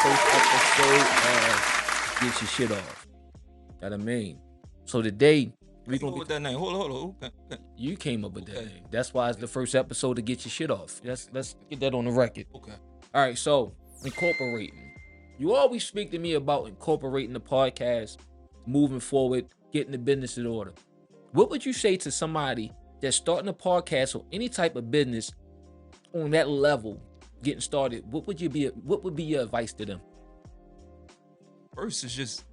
first episode of Get Your Shit Off. Know what I mean? So today we gonna with that name. Hold on. Okay. you came up with that Okay. name. That's why it's the first episode to Get Your Shit Off. Let's get that on the record. Okay. All right, so incorporating. You always speak to me about incorporating the podcast, moving forward, getting the business in order. What would you say to somebody that's starting a podcast or any type of business on that level, getting started? What would be your advice to them? First is just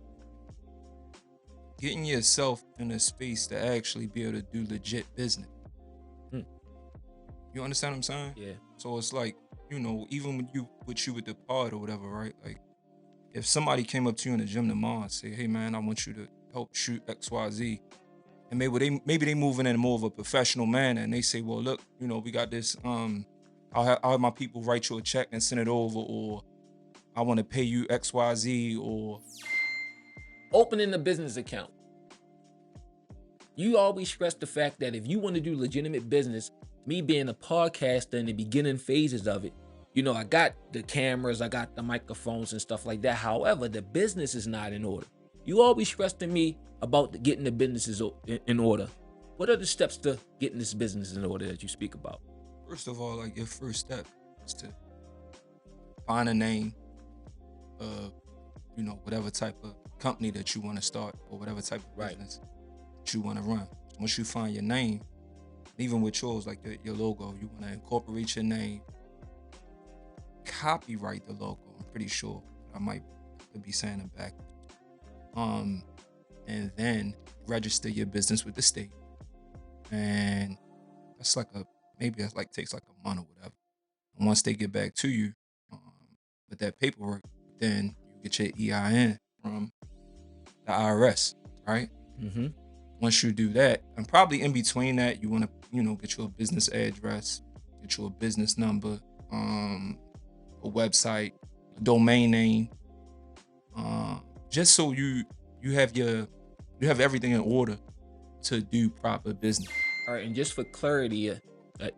getting yourself in a space to actually be able to do legit business. You understand what I'm saying? Yeah. So it's like, even when you with the pod or whatever, right? Like, if somebody came up to you in the gym tomorrow and say, "Hey man, I want you to help shoot XYZ," and maybe they moving in more of a professional manner, and they say, "Well, look, we got this. I'll have my people write you a check and send it over, or I want to pay you XYZ, or Opening a business account. You always stress the fact that if you want to do legitimate business, me being a podcaster in the beginning phases of it, I got the cameras, I got the microphones and stuff like that. However, the business is not in order. You always stress to me about getting the businesses in order. What are the steps to getting this business in order that you speak about? First of all, like, your first step is to find a name of, whatever type of company that you want to start, or whatever type of business that you want to run. Once you find your name, even with yours, like your logo, you want to incorporate your name, copyright the logo. I'm pretty sure I might be saying it back. And then register your business with the state. And that's takes like a month or whatever. And once they get back to you with that paperwork, then you get your EIN from the IRS, right? Mm-hmm. Once you do that, and probably in between that, you want to, get you a business address, get you a business number, a website, a domain name, just so you have everything in order to do proper business. All right, and just for clarity,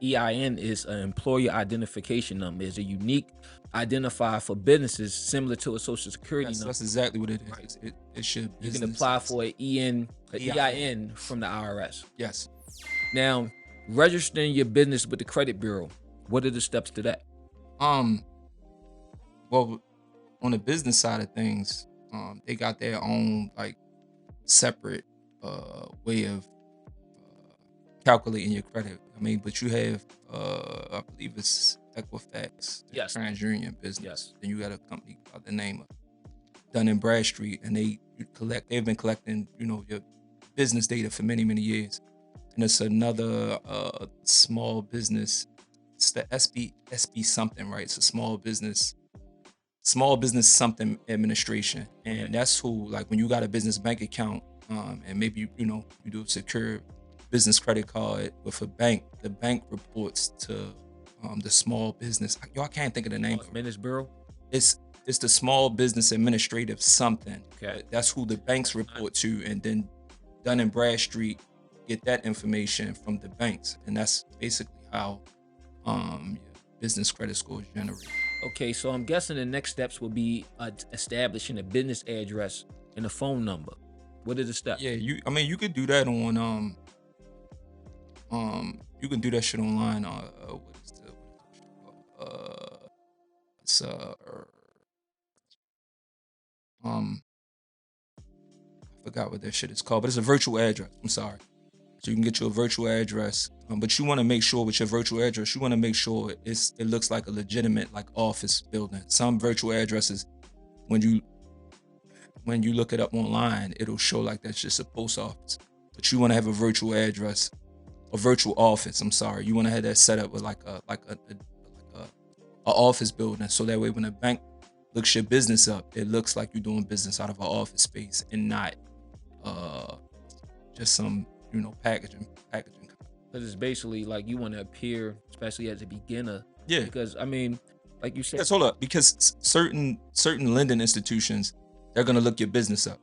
EIN is an employer identification number. It's a unique identifier for businesses similar to a social security number. That's exactly what it is. Right. It should. You can apply for an EIN from the IRS. Yes. Now, registering your business with the credit bureau. What are the steps to that? Well, on the business side of things, they got their own separate way of calculating your credit. But you have, I believe it's Equifax, Yes. TransUnion business. Yes. Then you got a company by the name of Dun & Bradstreet, and they've been collecting, your business data for many, many years. And it's another small business. It's the SB something, right? It's a small business something administration. And that's who, when you got a business bank account, and maybe, you do a secure business credit card with a bank, the bank reports to the small business. I can't think of the name. Business bureau? It's the small business administrative something. Okay. That's who the banks report to, and then Dun & Bradstreet get that information from the banks, and that's basically how your business credit score is generated. Okay, so I'm guessing the next steps will be establishing a business address and a phone number. What are the steps? Yeah, you could do that on you can do that shit online. I forgot what that shit is called, but it's a virtual address. I'm sorry. So you can get you a virtual address, but you want to make sure with your virtual address, you want to make sure it looks like a legitimate office building. Some virtual addresses, when you look it up online, it'll show like that's just a post office. But you want to have a virtual address, a virtual office. I'm sorry. You want to have that set up with a office building, so that way when a bank looks your business up, it looks like you're doing business out of an office space and not just some packaging. Because it's basically you want to appear, especially as a beginner. Yeah. Because like you said. Yes, hold up. Because certain lending institutions, they're gonna look your business up.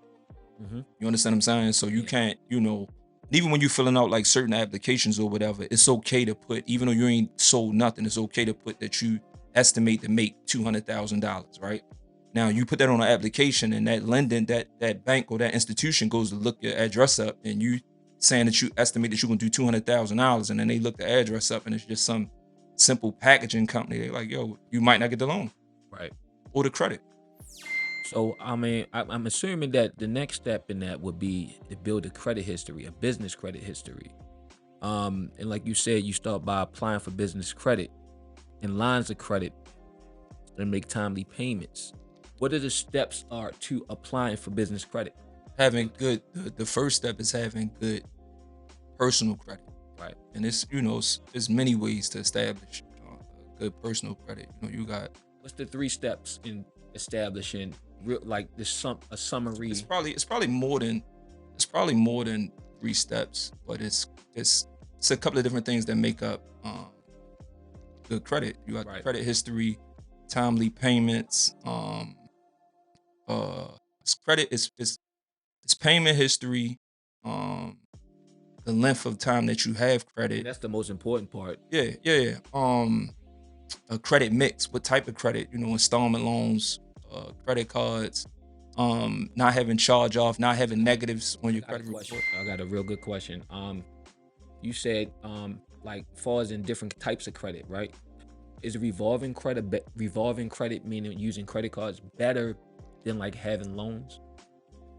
Mm-hmm. You understand what I'm saying? So you can't, even when you're filling out certain applications or whatever, it's okay to put, even though you ain't sold nothing, it's okay to put that you estimate to make $200,000, right? Now you put that on an application, and that lending, that bank or that institution goes to look your address up, and you saying that you estimate that you're gonna do $200,000, and then they look the address up, and it's just some simple packaging company. They're like, yo, you might not get the loan Right. or the credit. So I mean, I'm assuming that the next step in that would be to build a credit history, a business credit history. And like you said, you start by applying for business credit and lines of credit and make timely payments. What are the steps are to applying for business credit? Having good, the first step is having good personal credit, Right. and it's, there's many ways to establish good personal credit. You got, What's the three steps in establishing real, like this a summary? it's probably more than three steps, but it's a couple of different things that make up good credit. You got Right. credit history, timely payments. It's credit it's payment history, the length of time that you have credit. That's the most important part. Yeah. A credit mix. What type of credit? Installment loans, credit cards, not having charge off, not having negatives on your I got a credit question. report. I got a real good question. You said like falls in different types of credit, right? Is revolving credit meaning using credit cards better than like having loans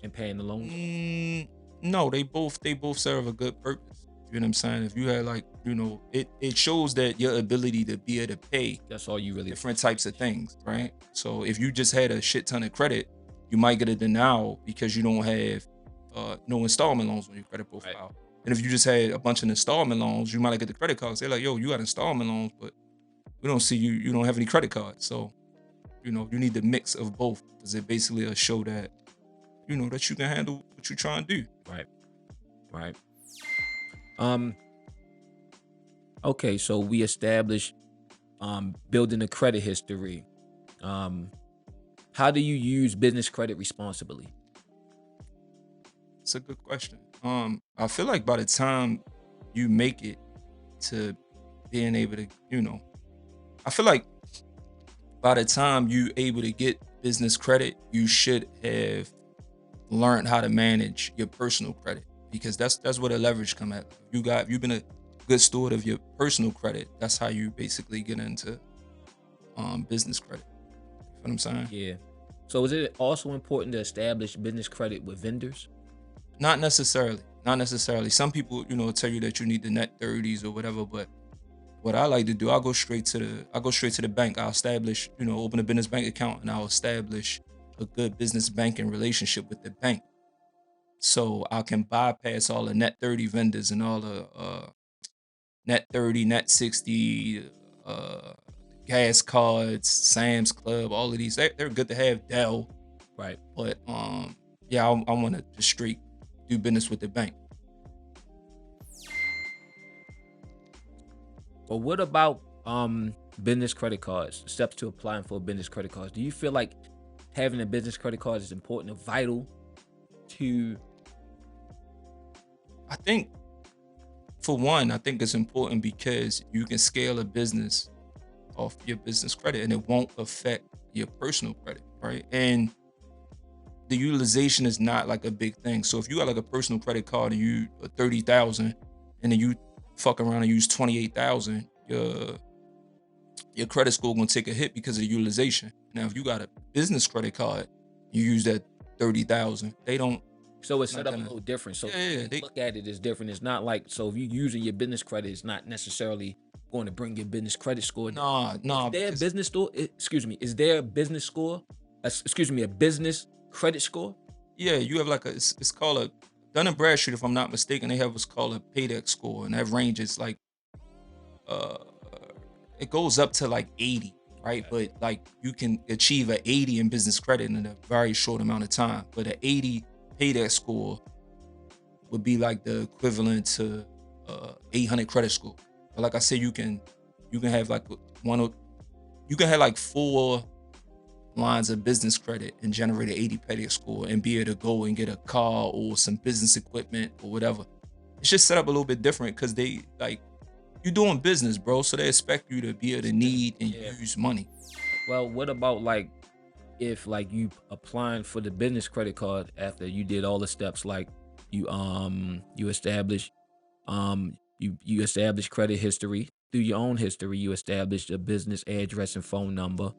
and paying the loans? No, they both serve a good purpose. You know what I'm saying? If you had, like, it shows that your ability to be able to pay That's all you really. different types of things, right? So if you just had a shit ton of credit, you might get a denial because you don't have no installment loans on your credit profile. Right. And if you just had a bunch of installment loans, you might not get the credit cards. They're like, yo, you got installment loans, but we don't see you don't have any credit cards. So, you need the mix of both, because it basically will show that, that you can handle what you're trying to do. Right. Okay, so we established building a credit history. How do you use business credit responsibly? It's a good question. I feel like by the time you make it to being able to, I feel like by the time you able to get business credit, you should have learned how to manage your personal credit, because that's where the leverage come at. You've been a good steward of your personal credit. That's how you basically get into business credit. You know what I'm saying? Yeah. So is it also important to establish business credit with vendors? Not necessarily. Not necessarily. Some people, tell you that you need the net 30s or whatever, but what I like to do, I'll go straight to the bank. I'll establish, open a business bank account, and I'll establish a good business banking relationship with the bank. So I can bypass all the net 30 vendors and all the net 30, net 60, gas cards, Sam's Club, all of these. They're good to have, Dell. Right. But yeah, I want to just straight do business with the bank. But what about business credit cards? Steps to applying for business credit cards. Do you feel like having a business credit card is important and vital to? I think, for one, I think it's important because you can scale a business off your business credit, and it won't affect your personal credit, right? And the utilization is not like a big thing. So if you got like a personal credit card and you 30,000, and then you fuck around and use 28,000, your credit score gonna take a hit because of the utilization. Now, if you got a business credit card, you use that 30,000. They don't. So it's set Not up a gonna- little different. So Yeah, they look at it as different. It's not like, so if you're using your business credit, it's not necessarily going to bring your business credit score down. Nah. Is there a because- business store? Is there a business score? A business credit score? Yeah, you have like it's called a Dun and Bradstreet, if I'm not mistaken. They have what's called a paydex score, and that ranges like uh it goes up to like 80, right? But like you can achieve an 80 in business credit in a very short amount of time. But an 80 paydex score would be like the equivalent to 800 credit score. But like I said, you can have like you can have like 4 lines of business credit and generate an 80 paydex score and be able to go and get a car or some business equipment or whatever. It's just set up a little bit different because they like, you're doing business, bro. So they expect you to be able to need and Yeah. use money. Well, what about like if like you applying for the business credit card after you did all the steps, like you establish you establish credit history through your own history, you establish a business address and phone number,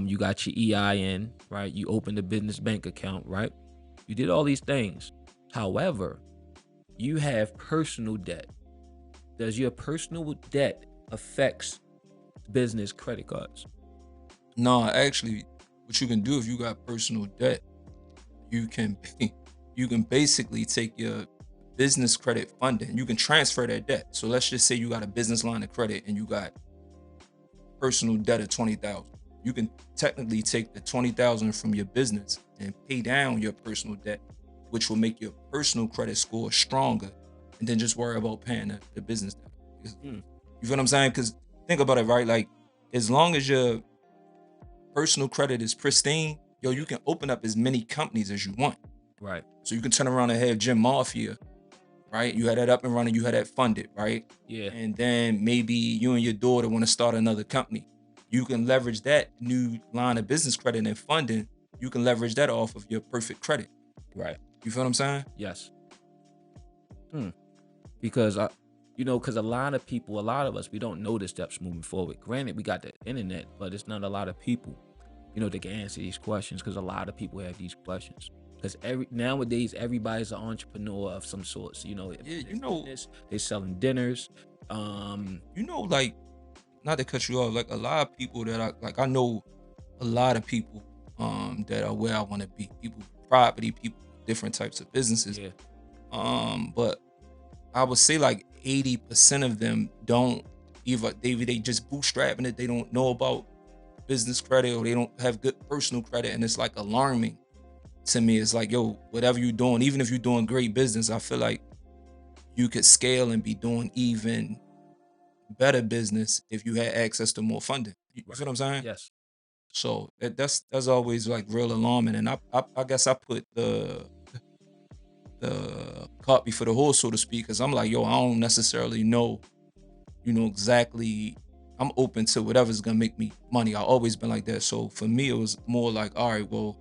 you got your EIN, right? You opened a business bank account, right? You did all these things. However, you have personal debt. Does your personal debt affects business credit cards? No, actually, what you can do if you got personal debt, you can you can basically take your business credit funding. You can transfer that debt. So let's just say you got a business line of credit and you got personal debt of 20,000. You can technically take the 20,000 from your business and pay down your personal debt, which will make your personal credit score stronger, and then just worry about paying the business debt. Mm, You feel what I'm saying? Because think about it, right? Like, as long as your personal credit is pristine, yo, you can open up as many companies as you want. right. So you can turn around and have Gym Mafia, right? You had that up and running, you had that funded, right? Yeah. And then maybe you and your daughter want to start another company. You can leverage that new line of business credit and funding. You can leverage that off of your perfect credit. Right. You feel what I'm saying? Yes. Hmm. Because because a lot of people, a lot of us, we don't know the steps moving forward. Granted, we got the internet, but it's not a lot of people, that can answer these questions. Because a lot of people have these questions. Because nowadays everybody's an entrepreneur of some sorts. If Yeah, it's business, they're selling dinners. Like, not to cut you off, like a lot of people that I know a lot of people that are where I want to be. People with property, people with different types of businesses. Yeah. But I would say like 80% of them don't either they just bootstrapping it, they don't know about business credit, or they don't have good personal credit, and it's like alarming to me. It's like, yo, whatever you're doing, even if you're doing great business, I feel like you could scale and be doing even better business if you had access to more funding. You Right. feel what I'm saying? Yes. So that's always like real alarming. And I guess I put the cart before the horse, so to speak, because I'm like, yo, I don't necessarily know, exactly. I'm open to whatever's gonna make me money. I've always been like that. So for me, it was more like, all right, well,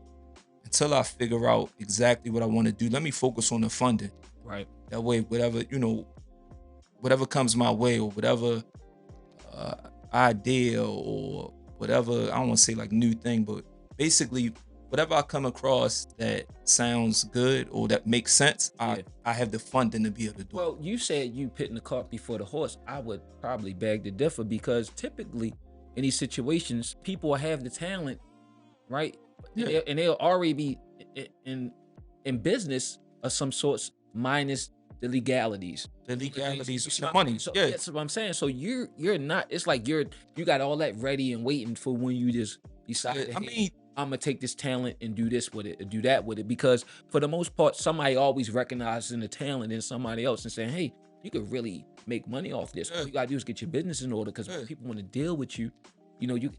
until I figure out exactly what I want to do, let me focus on the funding. Right. That way, whatever comes my way, or whatever uh, idea, or whatever, I don't want to say like new thing, but basically whatever I come across that sounds good or that makes sense, Yeah. I have the funding to be able to do it. Well, you said you putting the cart before the horse. I would probably beg to differ because typically in these situations, people have the talent, right? And, Yeah. they'll already be in business of some sorts, minus the legalities. The You legalities, see the what I'm money. saying? So Yeah. that's what I'm saying. So you're not. It's like you got all that ready and waiting for when you just decide. I mean, I'm gonna take this talent and do this with it, and do that with it, because for the most part, somebody always recognizing the talent in somebody else and saying, "Hey, you could really make money off this. All yeah, you gotta do is get your business in order." Because yeah, people want to deal with you,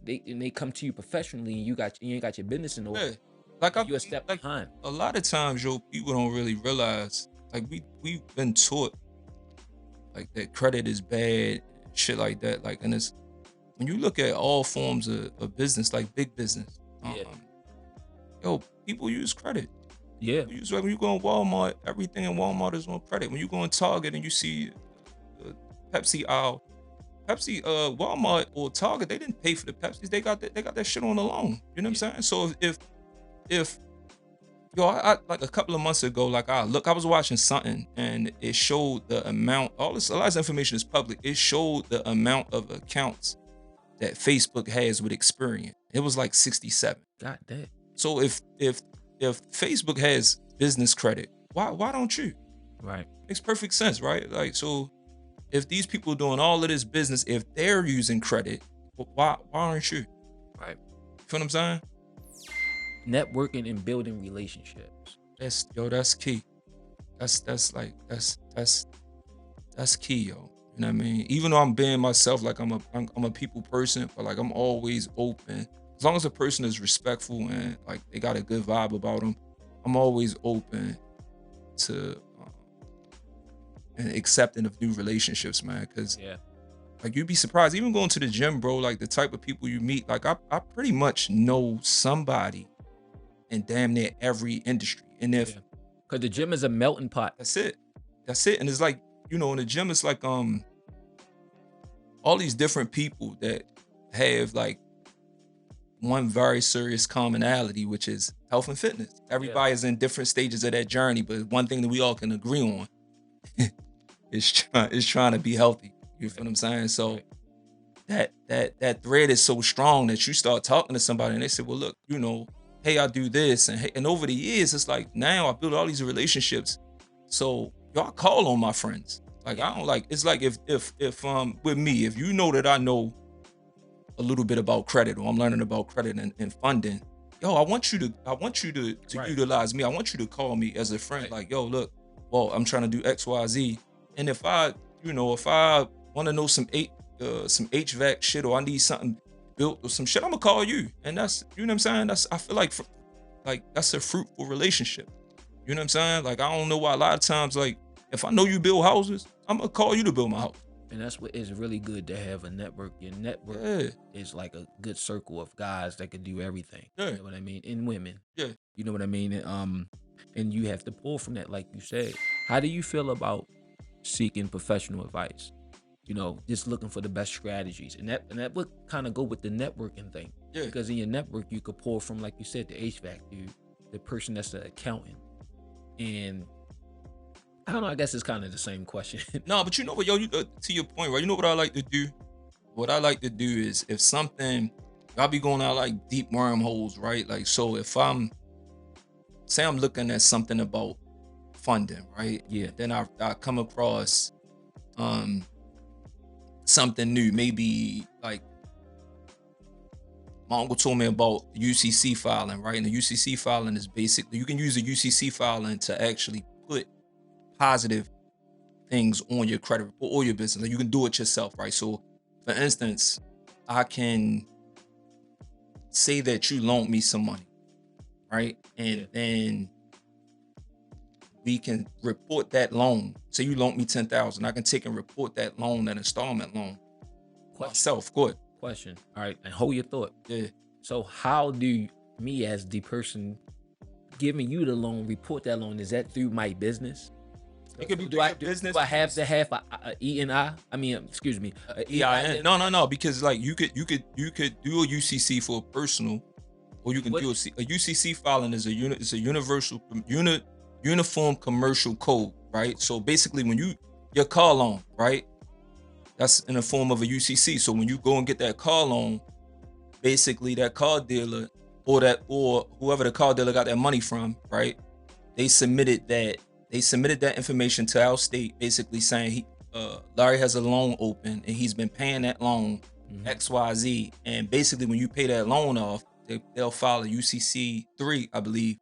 they come to you professionally, and you ain't got your business in order. yeah. Like You a step like behind. a lot of times, yo, people don't really realize, like, we've been taught like that credit is bad, shit like that. Like, and it's, when you look at all forms of business, like big business, Yeah. yo, people use credit. Yeah. When you go in Walmart, everything in Walmart is on credit. When you go in Target and you see the Pepsi aisle, Walmart or Target, they didn't pay for the Pepsis. They got that shit on the loan. You know what I'm saying? So if yo, I like a couple of months ago, like I was watching something and it showed the amount. A lot of this information is public. It showed the amount of accounts that Facebook has with Experian. It was like 67. God damn. So if Facebook has business credit, why don't you? Right. Makes perfect sense, right? Like, so if these people doing all of this business, if they're using credit, why aren't you? Right. You feel what I'm saying? Networking and building relationships. That's key. That's key, yo. You know what I mean? Even though I'm being myself, like I'm a people person, but like I'm always open. As long as a person is respectful and like they got a good vibe about them, I'm always open to and accepting of new relationships, man. Cause Yeah. like, you'd be surprised, even going to the gym, bro, like the type of people you meet, like I pretty much know somebody in damn near every industry. And if because the gym is a melting pot. that's it. And it's like, in the gym, it's like all these different people that have like one very serious commonality, which is health and fitness. Everybody is in different stages of that journey, but one thing that we all can agree on is trying to be healthy. You feel what I'm saying? So that thread is so strong that you start talking to somebody and they say, well, look, hey, I do this. And over the years, it's like now I build all these relationships. So y'all call on my friends. Like, I don't like, it's like if with me, if you know that I know a little bit about credit, or I'm learning about credit and funding, yo, I want you to utilize me. I want you to call me as a friend. Like, yo, look, well, I'm trying to do X, Y, Z. And if I want to know some HVAC shit, or I need something built or some shit, I'm gonna call you. And that's, you know what I'm saying? I feel like that's a fruitful relationship. You know what I'm saying? Like, I don't know why a lot of times, like, if I know you build houses, I'm gonna call you to build my house. And that's what it's really good to have a network. Your network is like a good circle of guys that can do everything. Yeah. You know what I mean? And women. Yeah. You know what I mean? And you have to pull from that, like you said. How do you feel about seeking professional advice? Just looking for the best strategies. And that would kind of go with the networking thing. Yeah. Because in your network, you could pull from, like you said, the HVAC dude, the person that's the accountant. And I don't know, I guess it's kind of the same question. No, but you know what, yo, to your point, right? You know what I like to do? What I like to do is, if something, I'll be going out like deep wormholes, right? Like, so if I'm looking at something about funding, right? Yeah. Then I come across something new. Maybe like my uncle told me about UCC filing, right? And the UCC filing is basically, you can use the UCC filing to actually put positive things on your credit report or your business. Like, you can do it yourself, right? So, for instance, I can say that you loaned me some money, right? And then we can report that loan. Say you loaned me $10,000. I can take and report that loan, that installment loan, myself. Go ahead. Question. All right, and hold your thought. Yeah. So how do me, as the person giving you the loan, report that loan? Is that through my business? It could be business. Do I have to have a E&I? I mean, excuse me, EIN. No. Because like you could do a UCC for a personal, or you can do a UCC filing is a universal uniform commercial code, right? So basically, when your car loan, right, that's in the form of a UCC. So when you go and get that car loan, basically that car dealer or whoever the car dealer got that money from, right? They submitted that information to our state, basically saying Larry has a loan open and he's been paying that loan XYZ. And basically, when you pay that loan off, they'll file a UCC 3, I believe,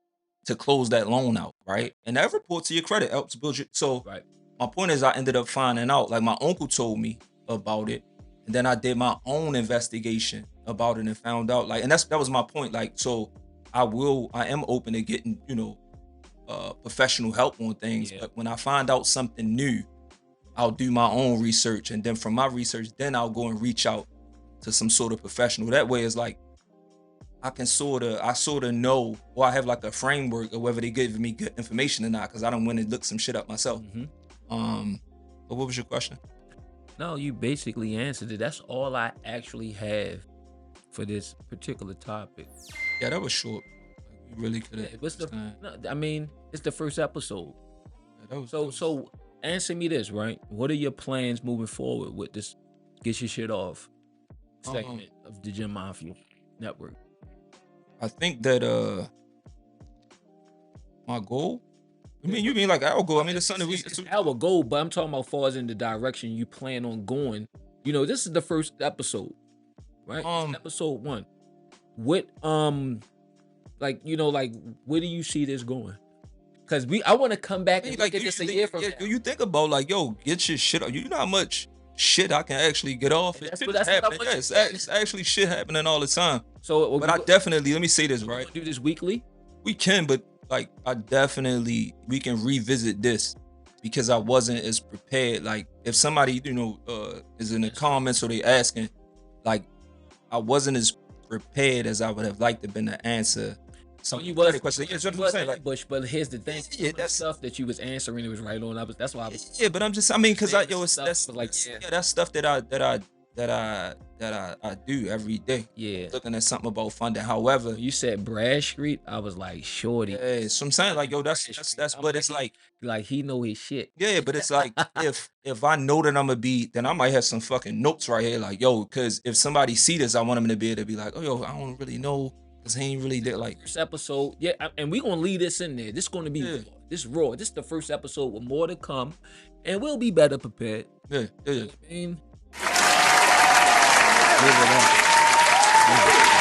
to close that loan out, right? And that report to your credit helps build your. So my point is, I ended up finding out, like my uncle told me about it, and then I did my own investigation about it and found out, like, and that was my point. Like, so I am open to getting, professional help on things, but when I find out something new, I'll do my own research, and then from my research, then I'll go and reach out to some sort of professional. That way, it's like I sort of know, or I have like a framework of whether they give me good information or not, because I don't want to look some shit up myself. But what was your question? No, you basically answered it. That's all I actually have for this particular topic. Yeah, that was short. We really could have. I mean, it's the first episode. Yeah, so answer me this, right? What are your plans moving forward with this Get Your Shit Off segment of the Gym Mafia Network? I think that my goal. You mean like our goal? I mean, it's something it's our goal, but I'm talking about far as in the direction you plan on going. This is the first episode, right? Episode 1. What like where do you see this going? Because I want to come back and look at this a year from now. You think about like, yo, get your shit off. You know how much shit I can actually get off. It's actually shit happening all the time. So, but I definitely, let me say this, right? Do this weekly? We can, but like we can revisit this because I wasn't as prepared. Like if somebody, is in the comments or they asking, like I wasn't as prepared as I would have liked to been to answer some You credit was, questions. Yeah, that's what you I'm was saying. Like, ambush, but here's the thing. yeah, Some of the that's stuff that you was answering, it was right on. That's why I was yeah, but I mean, cause saying it's stuff. that's But like, yeah, that's stuff that I do every day. yeah. Looking at something about funding. However, When you said Bradstreet, I was like, shorty. yeah, so I'm saying like, yo, that's, I'm but it's like he know his shit. yeah, but it's like if I know that I'm gonna be, then I might have some fucking notes right here, like yo, because if somebody see this, I want them to be able to be like, oh yo, I don't really know, cause he ain't really did like First episode, yeah, and we gonna leave this in there. This gonna be Yeah. raw. This raw. This is the first episode with more to come, and we'll be better prepared. yeah, yeah. I mean, Live it up.